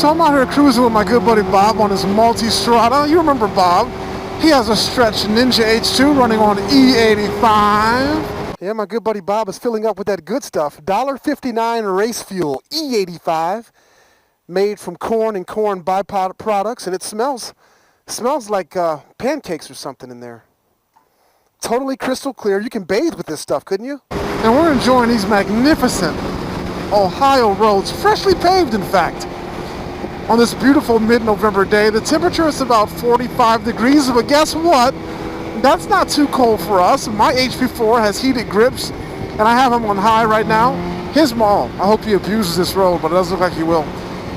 So I'm out here cruising with my good buddy Bob on his Multistrada. You remember Bob? He has a stretch Ninja H2 running on E85. Yeah, my good buddy Bob is filling up with that good stuff. $1.59 race fuel, E85, made from corn and corn byproducts, and it smells like pancakes or something in there. Totally crystal clear. You can bathe with this stuff, couldn't you? And we're enjoying these magnificent Ohio roads, freshly paved in fact. On this beautiful mid-November day, the temperature is about 45 degrees, but guess what? That's not too cold for us. My HP4 has heated grips, and I have him on high right now. His I hope he abuses this road, but it doesn't look like he will.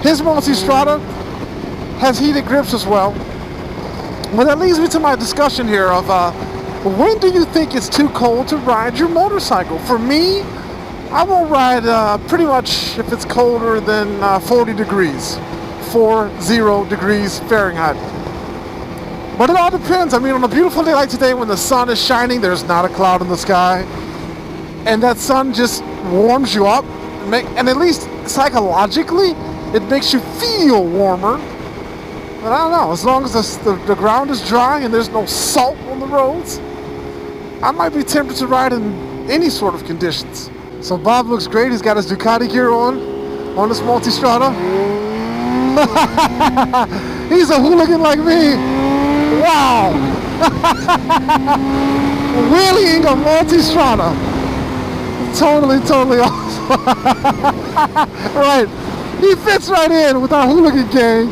His Multistrada has heated grips as well. Well, that leads me to my discussion here of when do you think it's too cold to ride your motorcycle? For me, I won't ride pretty much if it's colder than 40 degrees. 40 degrees Fahrenheit. But it all depends. I mean, on a beautiful day like today when the sun is shining, there's not a cloud in the sky, and that sun just warms you up, and at least psychologically, it makes you feel warmer. But I don't know, as long as the ground is dry and there's no salt on the roads, I might be tempted to ride in any sort of conditions. So Bob looks great. He's got his Ducati gear on this Multistrada. He's a hooligan like me. Wow. Wheeling a Multistrada. Totally awesome. Right. He fits right in with our hooligan gang.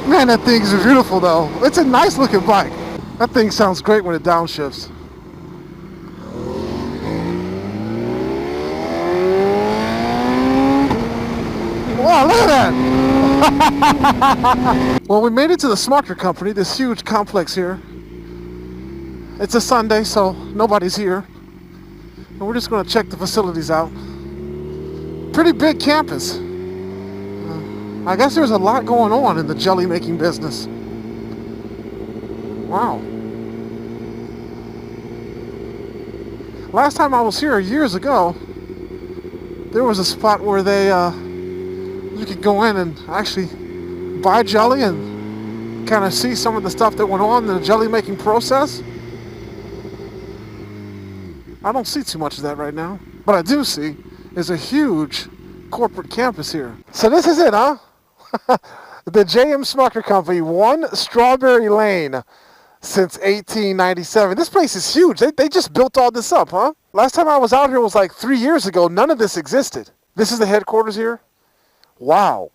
Man, that thing's beautiful though. It's a nice looking bike. That thing sounds great when it downshifts. Wow, look at that! Well, we made it to the Smucker company, this huge complex here. It's a Sunday, so nobody's here. And we're just going to check the facilities out. Pretty big campus. I guess there's a lot going on in the jelly making business. Wow. Last time I was here years ago, there was a spot where you could go in and actually buy jelly and kind of see some of the stuff that went on in the jelly making process. I don't see too much of that right now. What I do see is a huge corporate campus here. So this is it, huh? The JM Smucker Company, 1 Strawberry Lane since 1897. This place is huge. They just built all this up, huh? Last time I was out here was like 3 years ago. None of this existed. This is the headquarters here. Wow.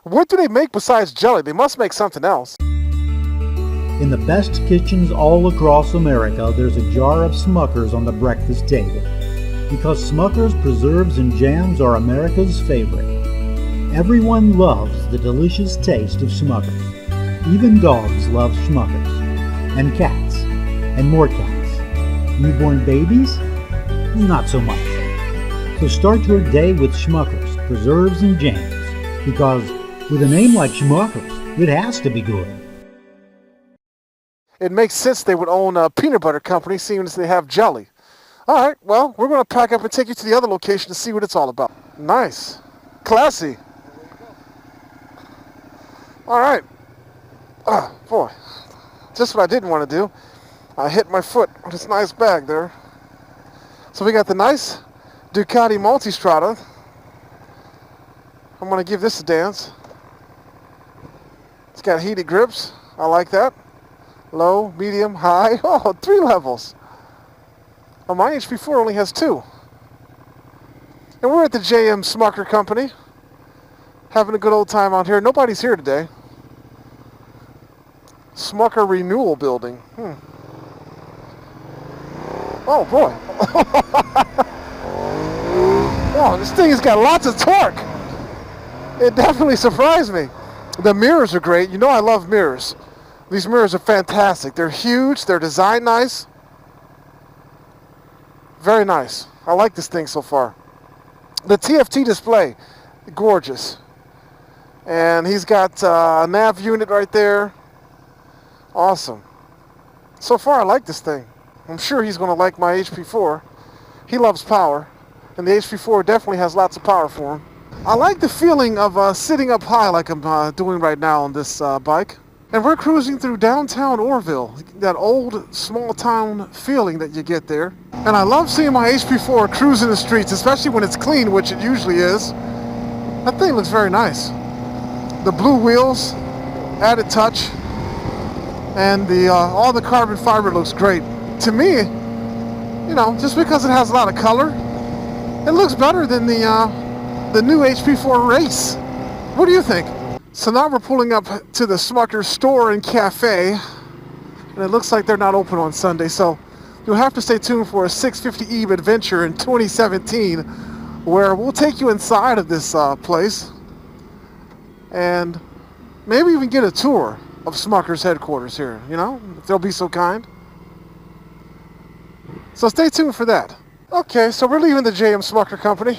What do they make besides jelly? They must make something else. In the best kitchens all across America, there's a jar of Smuckers on the breakfast table. Because Smuckers preserves and jams are America's favorite. Everyone loves the delicious taste of Smuckers. Even dogs love Smuckers. And cats. And more cats. Newborn babies? Not so much. So start your day with Smuckers, preserves and jams. Because with a name like Smuckers, it has to be good. It makes sense they would own a peanut butter company, seeing as they have jelly. All right, well, we're going to pack up and take you to the other location to see what it's all about. Nice. Classy. All right. Oh, boy. Just what I didn't want to do. I hit my foot with this nice bag there. So we got the nice Ducati Multistrada. I'm going to give this a dance. It's got heated grips. I like that. Low, medium, high. Oh, 3 levels. Well, my HP4 only has 2. And we're at the JM Smucker Company. Having a good old time out here. Nobody's here today. Smucker Renewal Building. Oh, boy. Oh, this thing has got lots of torque. It definitely surprised me. The mirrors are great. You know I love mirrors. These mirrors are fantastic. They're huge. They're designed nice. Very nice. I like this thing so far. The TFT display, gorgeous. And he's got a nav unit right there. Awesome. So far I like this thing. I'm sure he's going to like my HP4. He loves power. And the HP4 definitely has lots of power for him. I like the feeling of sitting up high like I'm doing right now on this bike. And we're cruising through downtown Orrville, that old small town feeling that you get there. And I love seeing my HP4 cruising the streets, especially when it's clean, which it usually is. That thing looks very nice. The blue wheels, added touch, and all the carbon fiber looks great. To me, you know, just because it has a lot of color, it looks better than the new HP4 Race. What do you think? So now we're pulling up to the Smucker store and cafe, and it looks like they're not open on Sunday, so you'll have to stay tuned for a 650 Eve adventure in 2017, where we'll take you inside of this place, and maybe even get a tour of Smucker's headquarters here, you know, if they'll be so kind. So stay tuned for that. Okay, so we're leaving the JM Smucker company.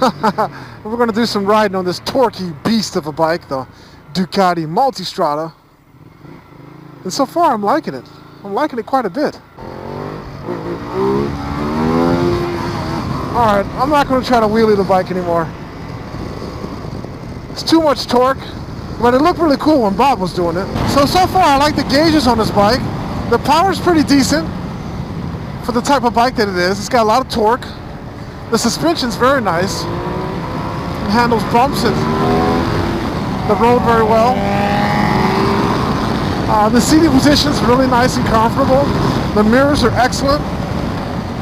We're going to do some riding on this torquey beast of a bike, the Ducati Multistrada. And so far I'm liking it. I'm liking it quite a bit. Alright, I'm not going to try to wheelie the bike anymore. It's too much torque, but it looked really cool when Bob was doing it. So far I like the gauges on this bike. The power's pretty decent for the type of bike that it is. It's got a lot of torque. The suspension's very nice. It handles bumps and the road very well. The seating position's really nice and comfortable. The mirrors are excellent.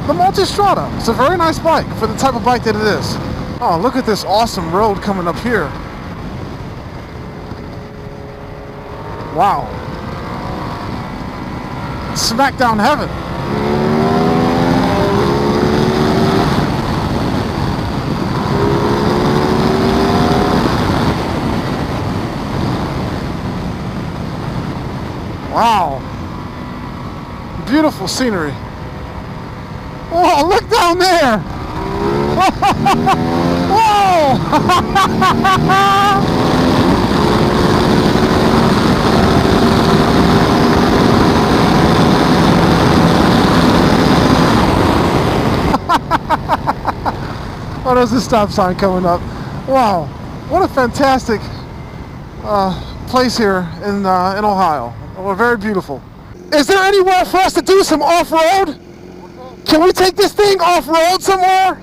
The Multistrada is a very nice bike for the type of bike that it is. Oh, look at this awesome road coming up here. Wow. Smackdown heaven. Wow. Beautiful scenery. Oh, look down there. Whoa. Oh, there's a stop sign coming up. Wow. What a fantastic place here in Ohio. Well, very beautiful. Is there anywhere for us to do some off-road? Can we take this thing off-road somewhere?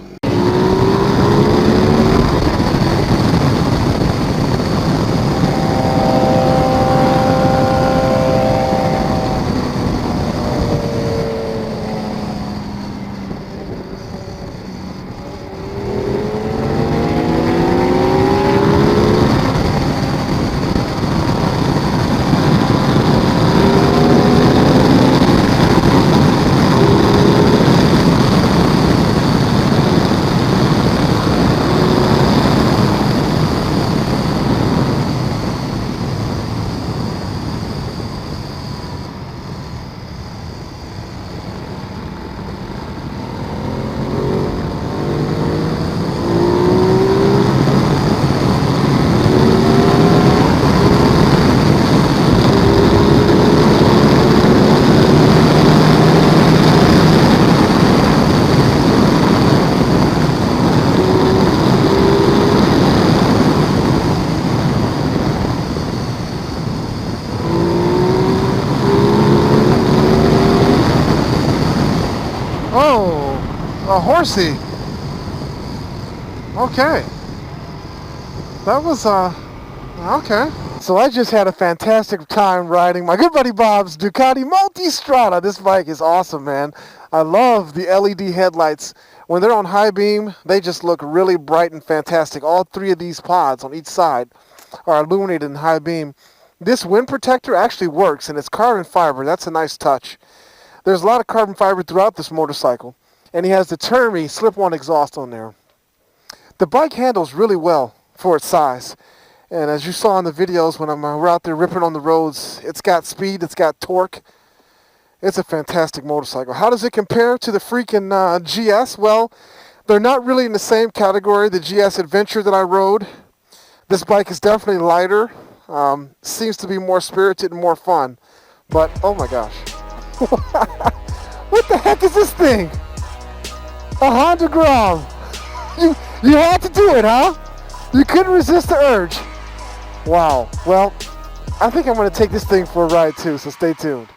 A horsey. Okay. That was, okay. So I just had a fantastic time riding my good buddy Bob's Ducati Multistrada. This bike is awesome, man. I love the LED headlights. When they're on high beam, they just look really bright and fantastic. All three of these pods on each side are illuminated in high beam. This wind protector actually works, and it's carbon fiber. That's a nice touch. There's a lot of carbon fiber throughout this motorcycle. And he has the Termi slip-on exhaust on there. The bike handles really well for its size. And as you saw in the videos when we're out there ripping on the roads, it's got speed, it's got torque. It's a fantastic motorcycle. How does it compare to the freaking GS? Well, they're not really in the same category, the GS Adventure that I rode. This bike is definitely lighter. Seems to be more spirited and more fun. But, oh my gosh. What the heck is this thing? 100 grams. You had to do it, huh? You couldn't resist the urge. Wow. Well, I think I'm going to take this thing for a ride too, so stay tuned.